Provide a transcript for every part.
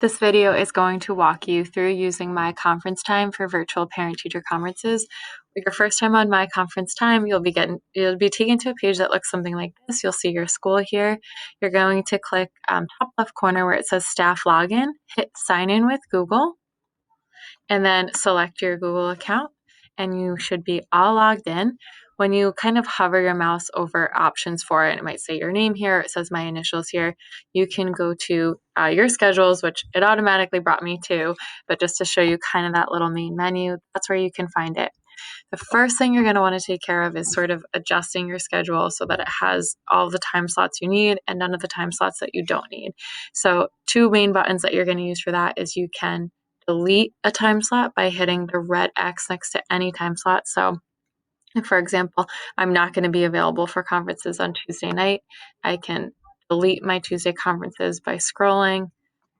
This video is going to walk you through using My Conference Time for virtual parent-teacher conferences. For your first time on My Conference Time, you'll be taken to a page that looks something like this. You'll see your school here. You're going to click top left corner where it says Staff Login, hit Sign In with Google, and then select your Google account, and you should be all logged in. When you kind of hover your mouse over options for it, it might say your name here, it says my initials here. You can go to your schedules, which it automatically brought me to, but just to show you kind of that little main menu, that's where you can find it. The first thing you're going to want to take care of is sort of adjusting your schedule so that it has all the time slots you need and none of the time slots that you don't need. So two main buttons that you're going to use for that is you can delete a time slot by hitting the red X next to any time slot. So if, for example, I'm not going to be available for conferences on Tuesday night, I can delete my Tuesday conferences by scrolling,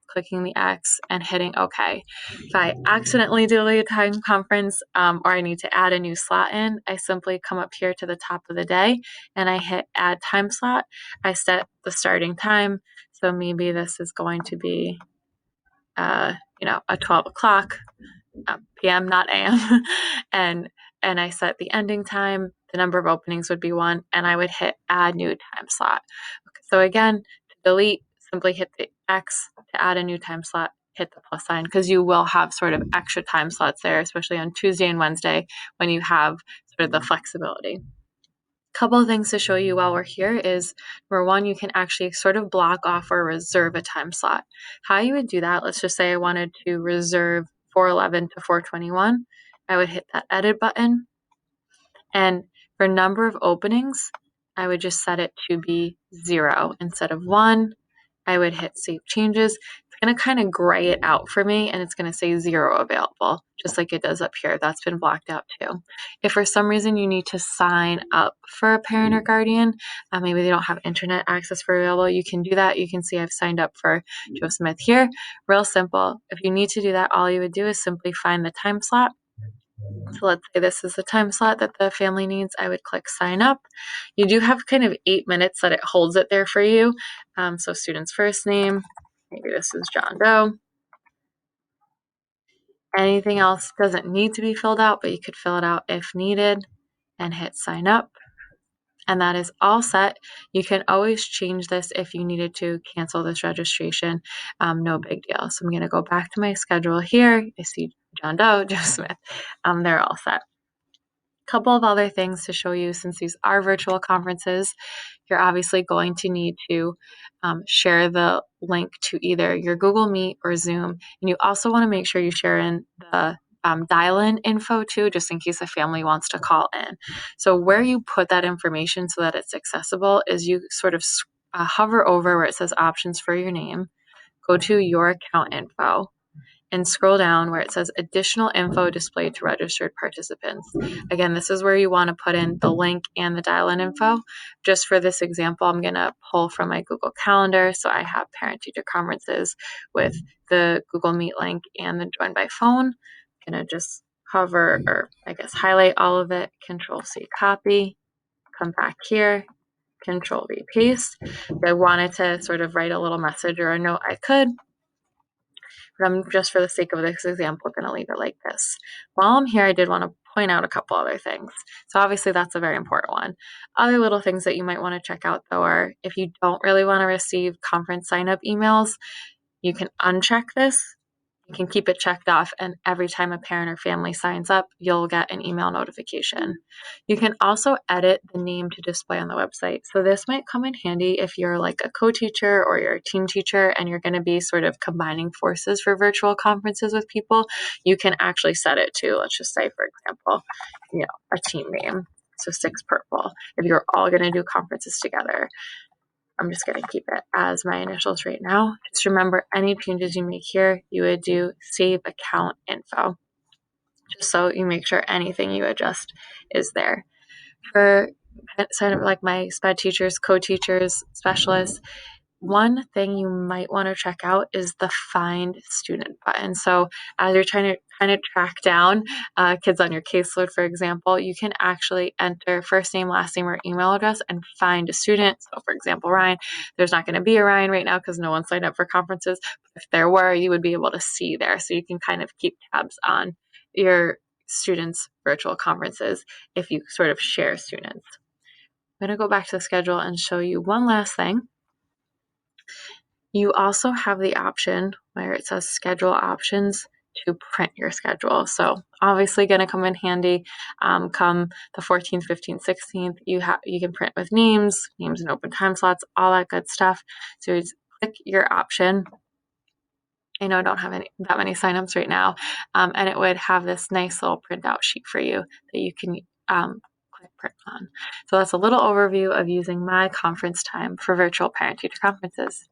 clicking the X, and hitting OK. If I accidentally delete a time conference or I need to add a new slot in, I simply come up here to the top of the day and I hit Add Time Slot. I set the starting time. So maybe this is going to be, a 12 o'clock p.m., not a.m. and I set the ending time. The number of openings would be 1, and I would hit Add New Time Slot. Okay, so again, to delete, simply hit the X. To add a new time slot, hit the plus sign, because you will have sort of extra time slots there, especially on Tuesday and Wednesday when you have sort of the flexibility. Couple of things to show you while we're here is, number one, you can actually sort of block off or reserve a time slot. How you would do that, let's just say I wanted to reserve 4:11 to 4:21. I would hit that edit button, and for number of openings, I would just set it to be 0 instead of 1. I would hit Save Changes. It's going to kind of gray it out for me, and it's going to say 0 available, just like it does up here. That's been blocked out too. If for some reason you need to sign up for a parent or guardian, maybe they don't have internet access for available, you can do that. You can see I've signed up for Joe Smith here. Real simple. If you need to do that, all you would do is simply find the time slot. So let's say this is the time slot that the family needs. I would click sign up. You do have kind of 8 minutes that it holds it there for you. So student's first name, maybe this is John Doe. Anything else doesn't need to be filled out, but you could fill it out if needed and hit sign up. And that is all set. You can always change this if you needed to cancel this registration. No big deal. So I'm going to go back to my schedule here. I see John Doe, Joe Smith. They're all set. Couple of other things to show you, since these are virtual conferences, you're obviously going to need to share the link to either your Google Meet or Zoom. And you also want to make sure you share in the dial-in info too, just in case a family wants to call in. So where you put that information so that it's accessible is you sort of hover over where it says options for your name, go to your account info, and scroll down where it says additional info displayed to registered participants. Again, this is where you want to put in the link and the dial-in info. Just for this example, I'm going to pull from my Google Calendar. So I have parent-teacher conferences with the Google Meet link and the join by phone. I'm going to just hover, or I guess highlight all of it, Control-C copy, come back here, Control-V paste. If I wanted to sort of write a little message or a note, I could. But I'm just, for the sake of this example, going to leave it like this. While I'm here, I did want to point out a couple other things. So obviously that's a very important one. Other little things that you might want to check out though are, if you don't really want to receive conference sign-up emails, you can uncheck this. You can keep it checked off, and every time a parent or family signs up, you'll get an email notification. You can also edit the name to display on the website. So this might come in handy if you're like a co-teacher or you're a team teacher and you're going to be sort of combining forces for virtual conferences with people. You can actually set it to, let's just say, for example, a team name. So 6 Purple, if you're all going to do conferences together. I'm just going to keep it as my initials right now. Just remember, any changes you make here, you would do save account info, just so you make sure anything you adjust is there. For sign up like my SPED teachers, co-teachers, specialists, one thing you might want to check out is the Find Student button. So as you're trying to kind of track down kids on your caseload, for example, you can actually enter first name, last name, or email address and find a student. So for example, Ryan, there's not going to be a Ryan right now because no one signed up for conferences. If there were, you would be able to see there. So you can kind of keep tabs on your students' virtual conferences if you sort of share students. I'm going to go back to the schedule and show you one last thing. You also have the option where it says schedule options to print your schedule. So obviously going to come in handy come the 14th, 15th, 16th. You can print with names and open time slots, all that good stuff. So you just click your option. I know I don't have that many signups right now, and it would have this nice little printout sheet for you that you can click print on. So that's a little overview of using My Conference Time for virtual parent-teacher conferences.